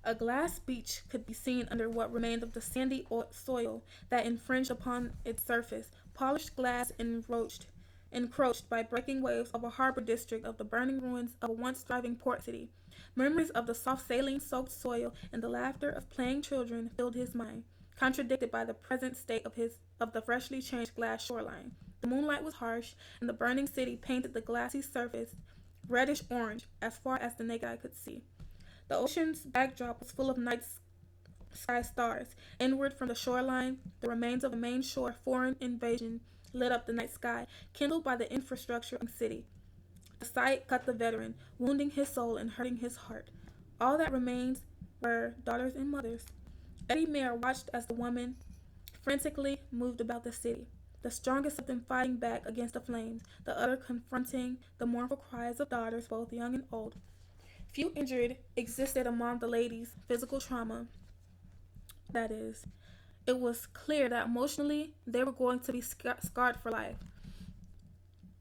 A glass beach could be seen under what remained of the sandy soil that infringed upon its surface, polished glass encroached by breaking waves of a harbor district of the burning ruins of a once thriving port city. Memories of the soft saline soaked soil and the laughter of playing children filled his mind, contradicted by the present state of the freshly changed glass shoreline. The moonlight was harsh, and the burning city painted the glassy surface reddish orange as far as the naked eye could see. The ocean's backdrop was full of night sky stars. Inward from the shoreline, the remains of a main shore foreign invasion lit up the night sky, kindled by the infrastructure of the city. The sight cut the veteran, wounding his soul and hurting his heart. All that remained were daughters and mothers. Eddie Mayer watched as the women frantically moved about the city, the strongest of them fighting back against the flames, the other confronting the mournful cries of daughters, both young and old. Few injured existed among the ladies' physical trauma, that is. It was clear that emotionally they were going to be scarred for life.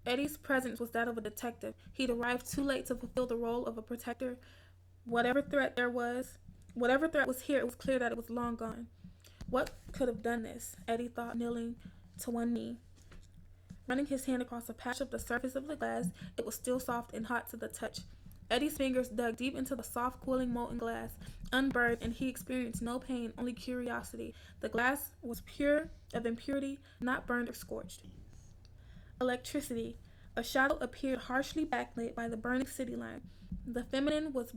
Eddie's presence was that of a detective. He'd arrived too late to fulfill the role of a protector. Whatever threat there was, whatever threat was here, it was clear that it was long gone. What could have done this? Eddie thought, kneeling to one knee. Running his hand across a patch of the surface of the glass, it was still soft and hot to the touch. Eddie's fingers dug deep into the soft, cooling molten glass, unburned, and he experienced no pain, only curiosity. The glass was pure of impurity, not burned or scorched. Electricity. A shadow appeared harshly backlit by the burning city line. The feminine voice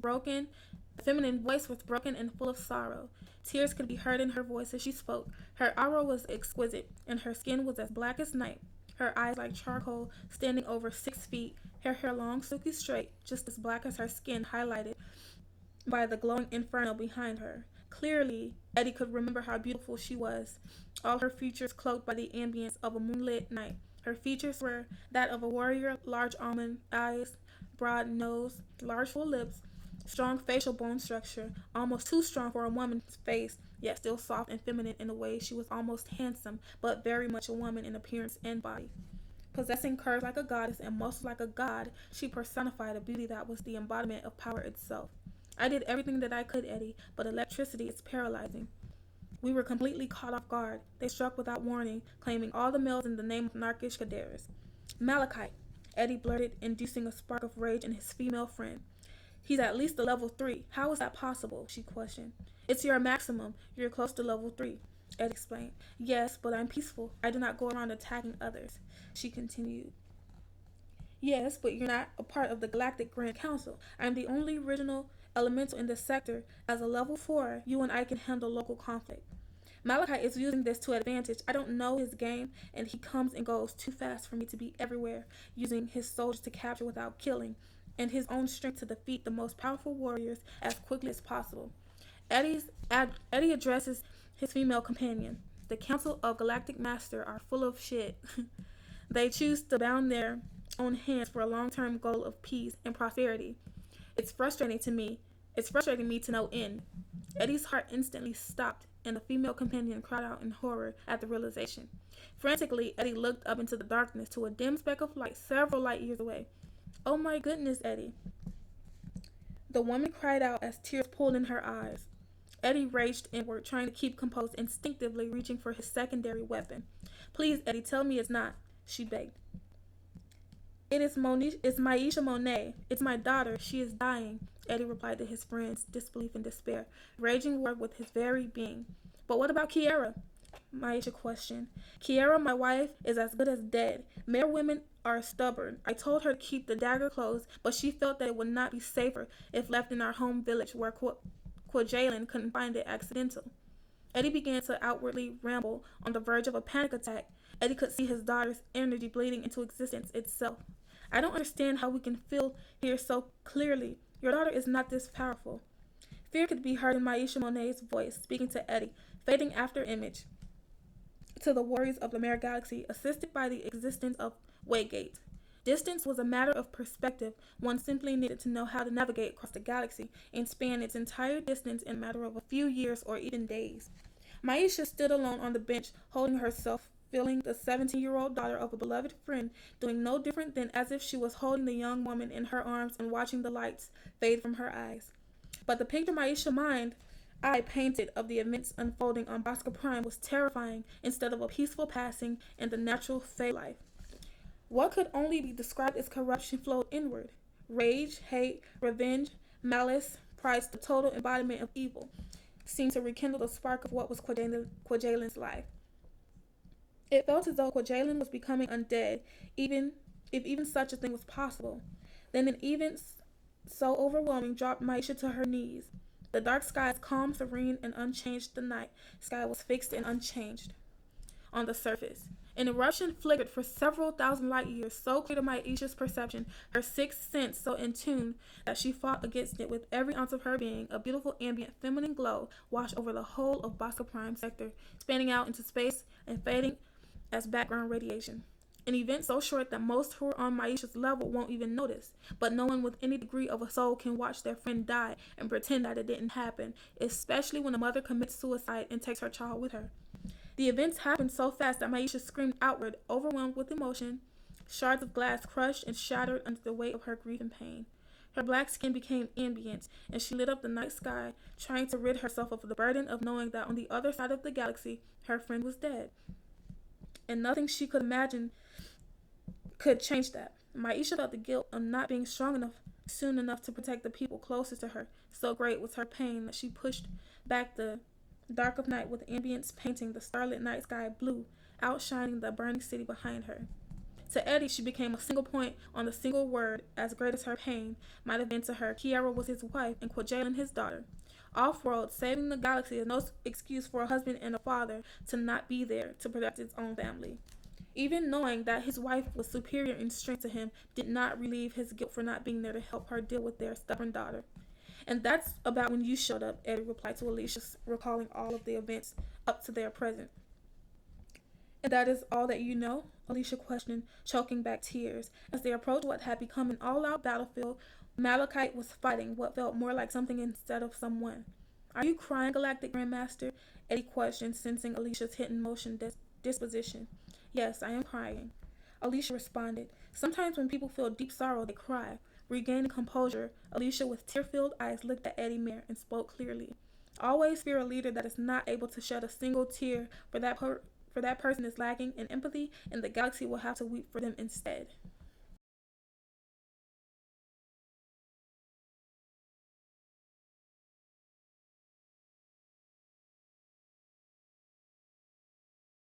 was broken and full of sorrow. Tears could be heard in her voice as she spoke. Her aura was exquisite, and her skin was as black as night. Her eyes like charcoal, standing over 6 feet, her hair long, silky straight, just as black as her skin, highlighted by the glowing inferno behind her. Clearly, Eddie could remember how beautiful she was, all her features cloaked by the ambience of a moonlit night. Her features were that of a warrior, large almond eyes, broad nose, large full lips, strong facial bone structure, almost too strong for a woman's face, yet still soft and feminine in a way. She was almost handsome, but very much a woman in appearance and body. Possessing curves like a goddess and muscles like a god, she personified a beauty that was the embodiment of power itself. I did everything that I could, Eddie, but electricity is paralyzing. We were completely caught off guard. They struck without warning, claiming all the males in the name of Narqush Kadaris. Malikite, Eddie blurted, inducing a spark of rage in his female friend. He's at least a level 3. How is that possible? She questioned. It's your maximum. You're close to level 3, Ed explained. Yes, but I'm peaceful. I do not go around attacking others, she continued. Yes, but you're not a part of the Galactic Grand Council. I'm the only original elemental in this sector. As a level 4, you and I can handle local conflict. Malachi is using this to advantage. I don't know his game, and he comes and goes too fast for me to be everywhere, using his soldiers to capture without killing, and his own strength to defeat the most powerful warriors as quickly as possible. Eddie addresses his female companion. The Council of Galactic Master are full of shit. They choose to bound their own hands for a long-term goal of peace and prosperity. It's frustrating to me. It's frustrating me to no end. Eddie's heart instantly stopped, and the female companion cried out in horror at the realization. Frantically, Eddie looked up into the darkness to a dim speck of light several light years away. Oh my goodness, Eddie. The woman cried out as tears pulled in her eyes. Eddie raged inward, trying to keep composed, instinctively reaching for his secondary weapon. Please, Eddie, tell me it's not, she begged. It's Maisha Monet. It's my daughter. She is dying, Eddie replied to his friend's disbelief and despair, raging war with his very being. But what about Kiara? Maisha questioned. Kiara, my wife, is as good as dead. Mere women are stubborn. I told her to keep the dagger close, but she felt that it would not be safer if left in our home village where Kwajalynn couldn't find it accidental. Eddie began to outwardly ramble on the verge of a panic attack. Eddie could see his daughter's energy bleeding into existence itself. I don't understand how we can feel here so clearly. Your daughter is not this powerful. Fear could be heard in Maisha Monet's voice, speaking to Eddie, fading after image to the warriors of the Mare Galaxy, assisted by the existence of Waygate. Distance was a matter of perspective. One simply needed to know how to navigate across the galaxy and span its entire distance in a matter of a few years or even days. Maisha stood alone on the bench, holding herself, feeling the 17-year-old daughter of a beloved friend, doing no different than as if she was holding the young woman in her arms and watching the lights fade from her eyes. But the picture Maisha mind I painted of the events unfolding on Bosca Prime was terrifying instead of a peaceful passing in the natural fey life. What could only be described as corruption flowed inward. Rage, hate, revenge, malice, pride, the total embodiment of evil, seemed to rekindle the spark of what was Kwajalynn's life. It felt as though Kwajalynn was becoming undead, even if even such a thing was possible. Then an event so overwhelming dropped Maisha to her knees. The dark sky's calm, serene, and unchanged. The night sky was fixed and unchanged. On the surface, an eruption flickered for several thousand light years, so clear to Maisha's perception, her sixth sense so in tune that she fought against it with every ounce of her being. A beautiful ambient feminine glow washed over the whole of Bosca Prime sector, spanning out into space and fading as background radiation. An event so short that most who are on Maisha's level won't even notice, but no one with any degree of a soul can watch their friend die and pretend that it didn't happen, especially when a mother commits suicide and takes her child with her. The events happened so fast that Maisha screamed outward, overwhelmed with emotion. Shards of glass crushed and shattered under the weight of her grief and pain. Her black skin became ambient, and she lit up the night sky, trying to rid herself of the burden of knowing that on the other side of the galaxy, her friend was dead. And nothing she could imagine could change that. Maisha felt the guilt of not being strong enough soon enough to protect the people closest to her. So great was her pain that she pushed back the dark of night with ambience painting the starlit night sky blue, outshining the burning city behind her. To Eddie, she became a single point on the single word, as great as her pain might have been to her. Kiara was his wife and Kwajalynn his daughter. Off-world, saving the galaxy is no excuse for a husband and a father to not be there to protect his own family. Even knowing that his wife was superior in strength to him did not relieve his guilt for not being there to help her deal with their stubborn daughter. And that's about when you showed up, Eddie replied to Alicia, recalling all of the events up to their present. And that is all that you know? Alicia questioned, choking back tears. As they approached what had become an all-out battlefield, Malikite was fighting what felt more like something instead of someone. Are you crying, Galactic Grand Master? Eddie questioned, sensing Alicia's hidden motion disposition. Yes, I am crying, Alicia responded. Sometimes when people feel deep sorrow, they cry. Regaining composure, Alicia with tear-filled eyes looked at Eddie Mare and spoke clearly. Always fear a leader that is not able to shed a single tear for that person is lacking in empathy, and the galaxy will have to weep for them instead.